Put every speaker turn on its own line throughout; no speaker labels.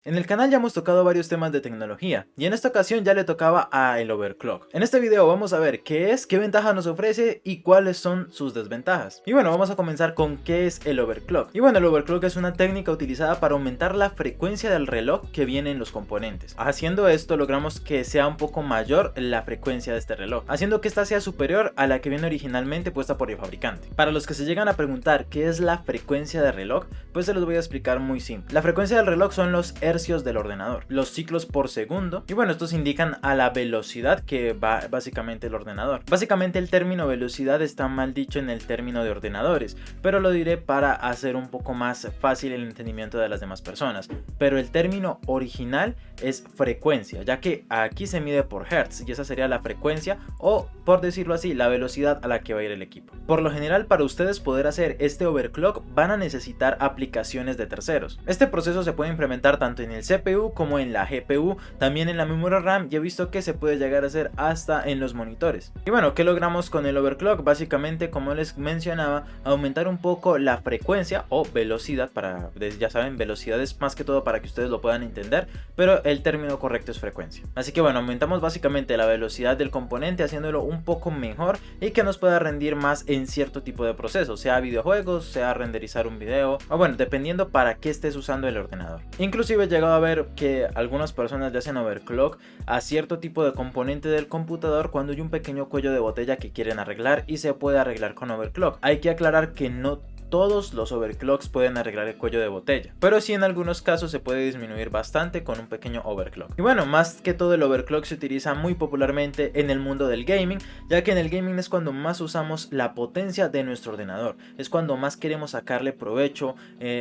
En el canal ya hemos tocado varios temas de tecnología y en esta ocasión ya le tocaba a el overclock. En este video vamos a ver qué es, qué ventajas nos ofrece y cuáles son sus desventajas. Y bueno, vamos a comenzar con qué es el overclock. Y bueno, el overclock es una técnica utilizada para aumentar la frecuencia del reloj que viene en los componentes. Haciendo esto logramos que sea un poco mayor la frecuencia de este reloj, haciendo que esta sea superior a la que viene originalmente puesta por el fabricante. Para los que se llegan a preguntar qué es la frecuencia de reloj, pues se los voy a explicar muy simple. La frecuencia del reloj son los hercios del ordenador, los ciclos por segundo, y bueno, estos indican a la velocidad que va básicamente el ordenador. Básicamente el término velocidad está mal dicho en el término de ordenadores, pero lo diré para hacer un poco más fácil el entendimiento de las demás personas. Pero el término original es frecuencia, ya que aquí se mide por hertz y esa sería la frecuencia o, por decirlo así, la velocidad a la que va a ir el equipo. Por lo general, para ustedes poder hacer este overclock van a necesitar aplicaciones de terceros. Este proceso se puede implementar tanto en el CPU como en la GPU, también en la memoria RAM, y he visto que se puede llegar a hacer hasta en los monitores. Y bueno, ¿qué logramos con el overclock? Básicamente, como les mencionaba, aumentar un poco la frecuencia o velocidad, ya saben, velocidad es más que todo para que ustedes lo puedan entender, pero el término correcto es frecuencia. Así que bueno, aumentamos básicamente la velocidad del componente haciéndolo un poco mejor y que nos pueda rendir más en cierto tipo de procesos, sea videojuegos, sea renderizar un video, o bueno, dependiendo para qué estés usando el ordenador. Inclusive he llegado a ver que algunas personas le hacen overclock a cierto tipo de componente del computador cuando hay un pequeño cuello de botella que quieren arreglar y se puede arreglar con overclock. Hay que aclarar que no todos los overclocks pueden arreglar el cuello de botella, pero sí en algunos casos se puede disminuir bastante con un pequeño overclock. Y bueno, más que todo el overclock se utiliza muy popularmente en el mundo del gaming, ya que en el gaming es cuando más usamos la potencia de nuestro ordenador, es cuando más queremos sacarle provecho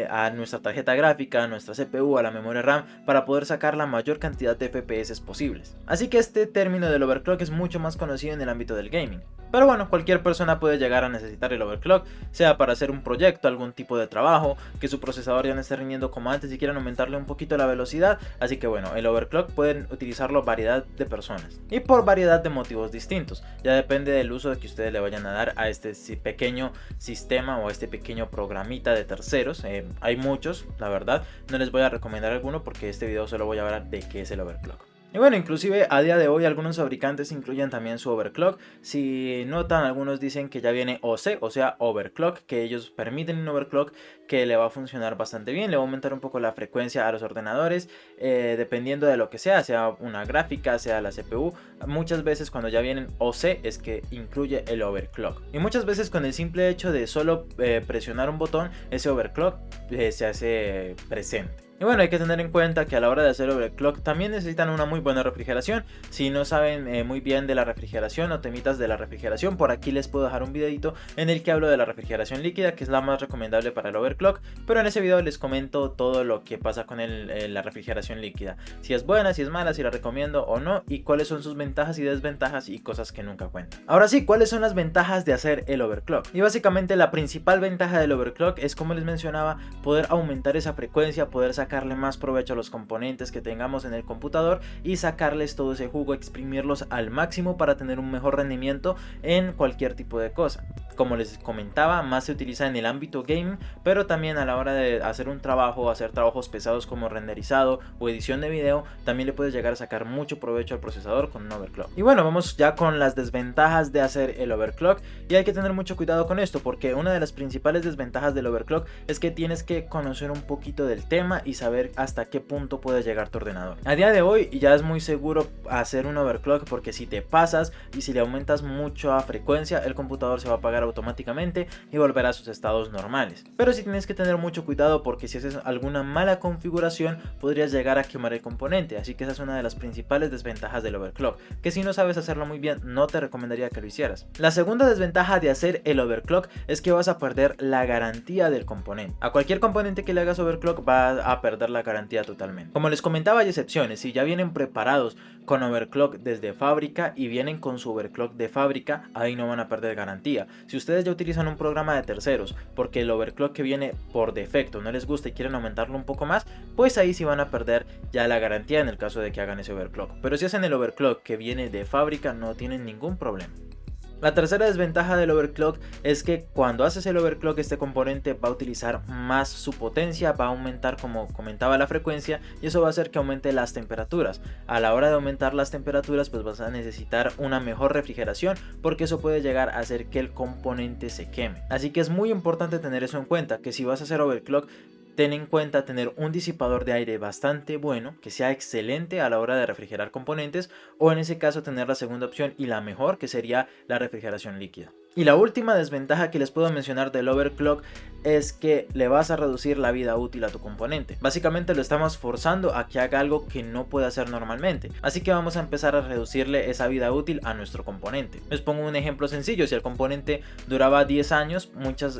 a nuestra tarjeta gráfica, a nuestra CPU, a la memoria RAM, para poder sacar la mayor cantidad de FPS posibles. Así que este término del overclock es mucho más conocido en el ámbito del gaming. Pero bueno, cualquier persona puede llegar a necesitar el overclock, sea para hacer un proyecto, algún tipo de trabajo, que su procesador ya no esté rindiendo como antes y quieran aumentarle un poquito la velocidad. Así que bueno, el overclock pueden utilizarlo variedad de personas y por variedad de motivos distintos. Ya depende del uso que ustedes le vayan a dar a este pequeño sistema o a este pequeño programita de terceros. Hay muchos, la verdad, no les voy a recomendar alguno porque este video solo voy a hablar de qué es el overclock. Y bueno, inclusive a día de hoy algunos fabricantes incluyen también su overclock. Si notan, algunos dicen que ya viene OC, o sea overclock, que ellos permiten un overclock que le va a funcionar bastante bien, le va a aumentar un poco la frecuencia a los ordenadores, dependiendo de lo que sea una gráfica, sea la CPU. Muchas veces cuando ya vienen OC es que incluye el overclock. Y muchas veces con el simple hecho de solo presionar un botón, ese overclock se hace presente. Y bueno, hay que tener en cuenta que a la hora de hacer overclock también necesitan una muy buena refrigeración. Si no saben muy bien de la refrigeración o temitas de la refrigeración, por aquí les puedo dejar un videito en el que hablo de la refrigeración líquida, que es la más recomendable para el overclock. Pero en ese video les comento todo lo que pasa con la refrigeración líquida, si es buena, si es mala, si la recomiendo o no, y cuáles son sus ventajas y desventajas y cosas que nunca cuentan. Ahora sí, ¿cuáles son las ventajas de hacer el overclock? Y básicamente la principal ventaja del overclock es, como les mencionaba, poder aumentar esa frecuencia, poder sacarle más provecho a los componentes que tengamos en el computador y sacarles todo ese jugo, exprimirlos al máximo para tener un mejor rendimiento en cualquier tipo de cosa. Como les comentaba, más se utiliza en el ámbito gaming, pero también a la hora de hacer un trabajo, hacer trabajos pesados como renderizado o edición de video, también le puedes llegar a sacar mucho provecho al procesador con un overclock. Y bueno, vamos ya con las desventajas de hacer el overclock, y hay que tener mucho cuidado con esto porque una de las principales desventajas del overclock es que tienes que conocer un poquito del tema y saber hasta qué punto puede llegar tu ordenador. A día de hoy ya es muy seguro hacer un overclock porque si te pasas y si le aumentas mucho a frecuencia, el computador se va a apagar automáticamente y volverá a sus estados normales. Pero sí tienes que tener mucho cuidado porque si haces alguna mala configuración podrías llegar a quemar el componente, así que esa es una de las principales desventajas del overclock, que si no sabes hacerlo muy bien no te recomendaría que lo hicieras. La segunda desventaja de hacer el overclock es que vas a perder la garantía del componente. A cualquier componente que le hagas overclock va a perder la garantía totalmente. Como les comentaba, hay excepciones. Si ya vienen preparados con overclock desde fábrica y vienen con su overclock de fábrica, ahí no van a perder garantía. Si ustedes ya utilizan un programa de terceros porque el overclock que viene por defecto no les gusta y quieren aumentarlo un poco más, pues ahí sí van a perder ya la garantía en el caso de que hagan ese overclock. Pero si hacen el overclock que viene de fábrica no tienen ningún problema. La tercera desventaja del overclock es que cuando haces el overclock este componente va a utilizar más su potencia, va a aumentar, como comentaba, la frecuencia, y eso va a hacer que aumente las temperaturas. A la hora de aumentar las temperaturas pues vas a necesitar una mejor refrigeración, porque eso puede llegar a hacer que el componente se queme. Así que es muy importante tener eso en cuenta, que si vas a hacer overclock, ten en cuenta tener un disipador de aire bastante bueno, que sea excelente a la hora de refrigerar componentes, o en ese caso tener la segunda opción y la mejor, que sería la refrigeración líquida. Y la última desventaja que les puedo mencionar del overclock es que le vas a reducir la vida útil a tu componente. Básicamente lo estamos forzando a que haga algo que no puede hacer normalmente. Así que vamos a empezar a reducirle esa vida útil a nuestro componente. Les pongo un ejemplo sencillo. Si el componente duraba 10 años,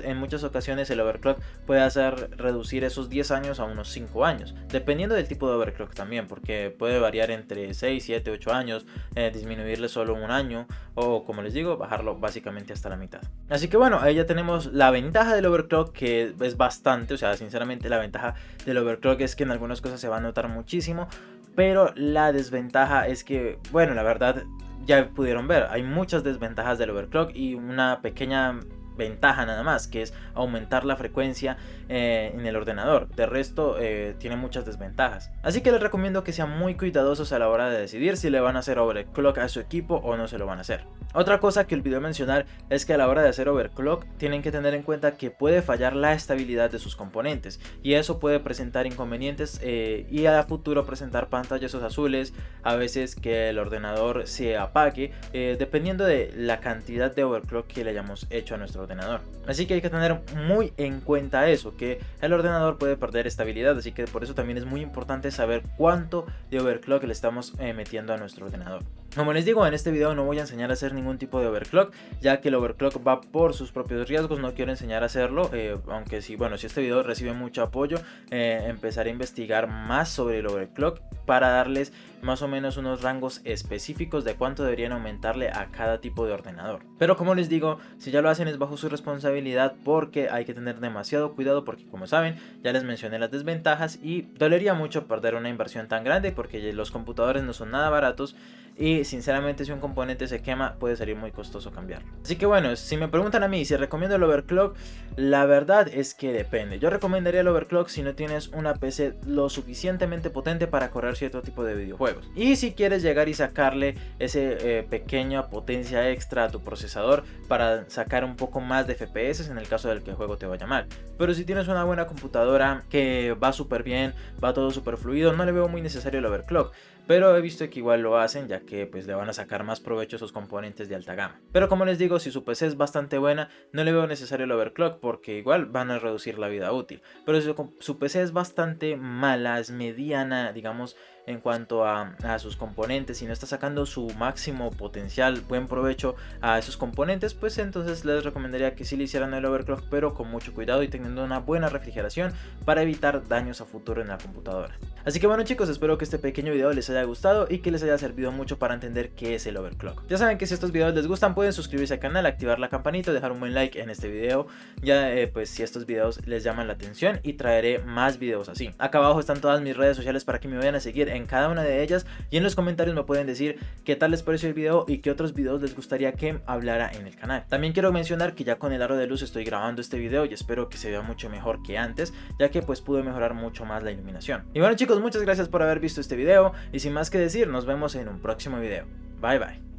en muchas ocasiones el overclock puede hacer reducir esos 10 años a unos 5 años. Dependiendo del tipo de overclock también, porque puede variar entre 6, 7, 8 años, disminuirle solo un año, o como les digo, bajarlo básicamente hasta la mitad. Así que bueno, ahí ya tenemos la ventaja del overclock, que es bastante. O sea, sinceramente la ventaja del overclock es que en algunas cosas se va a notar muchísimo, pero la desventaja es que, bueno, la verdad ya pudieron ver, hay muchas desventajas del overclock y una pequeña ventaja nada más, que es aumentar la frecuencia en el ordenador. De resto tiene muchas desventajas, así que les recomiendo que sean muy cuidadosos a la hora de decidir si le van a hacer overclock a su equipo o no se lo van a hacer. Otra cosa que olvidé mencionar es que a la hora de hacer overclock tienen que tener en cuenta que puede fallar la estabilidad de sus componentes, y eso puede presentar inconvenientes y a futuro presentar pantallazos azules, a veces que el ordenador se apague, dependiendo de la cantidad de overclock que le hayamos hecho a nuestro ordenador. Así que hay que tener muy en cuenta eso, que el ordenador puede perder estabilidad, así que por eso también es muy importante saber cuánto de overclock le estamos metiendo a nuestro ordenador. Como les digo, en este video no voy a enseñar a hacer ningún tipo de overclock, ya que el overclock va por sus propios riesgos. No quiero enseñar a hacerlo, aunque sí, bueno, si este video recibe mucho apoyo, empezaré a investigar más sobre el overclock para darles más o menos unos rangos específicos de cuánto deberían aumentarle a cada tipo de ordenador. Pero como les digo, si ya lo hacen es bajo su responsabilidad, porque hay que tener demasiado cuidado, porque como saben, ya les mencioné las desventajas y dolería mucho perder una inversión tan grande, porque los computadores no son nada baratos y sinceramente si un componente se quema puede salir muy costoso cambiarlo. Así que bueno, si me preguntan a mí si recomiendo el overclock, la verdad es que depende. Yo recomendaría el overclock si no tienes una PC lo suficientemente potente para correr cierto tipo de videojuegos, y si quieres llegar y sacarle ese pequeña potencia extra a tu procesador para sacar un poco más de FPS en el caso del que el juego te vaya mal. Pero si tienes una buena computadora que va súper bien, va todo súper fluido, no le veo muy necesario el overclock. Pero he visto que igual lo hacen, ya que pues le van a sacar más provecho a esos componentes de alta gama. Pero como les digo, si su PC es bastante buena, no le veo necesario el overclock, porque igual van a reducir la vida útil. Pero si su PC es bastante mala, es mediana, digamos, en cuanto a sus componentes, y no está sacando su máximo potencial, buen provecho a esos componentes, pues entonces les recomendaría que sí le hicieran el overclock, pero con mucho cuidado y teniendo una buena refrigeración para evitar daños a futuro en la computadora. Así que bueno chicos, espero que este pequeño video les haya gustado y que les haya servido mucho para entender qué es el overclock. Ya saben que si estos videos les gustan pueden suscribirse al canal, activar la campanita, dejar un buen like en este video, ya pues si estos videos les llaman la atención, y traeré más videos así. Acá abajo están todas mis redes sociales para que me vayan a seguir en cada una de ellas, y en los comentarios me pueden decir qué tal les pareció el video y qué otros videos les gustaría que hablara en el canal. También quiero mencionar que ya con el aro de luz estoy grabando este video y espero que se vea mucho mejor que antes, ya que pues pude mejorar mucho más la iluminación. Y bueno chicos, muchas gracias por haber visto este video, y sin más que decir, nos vemos en un próximo video. Bye bye.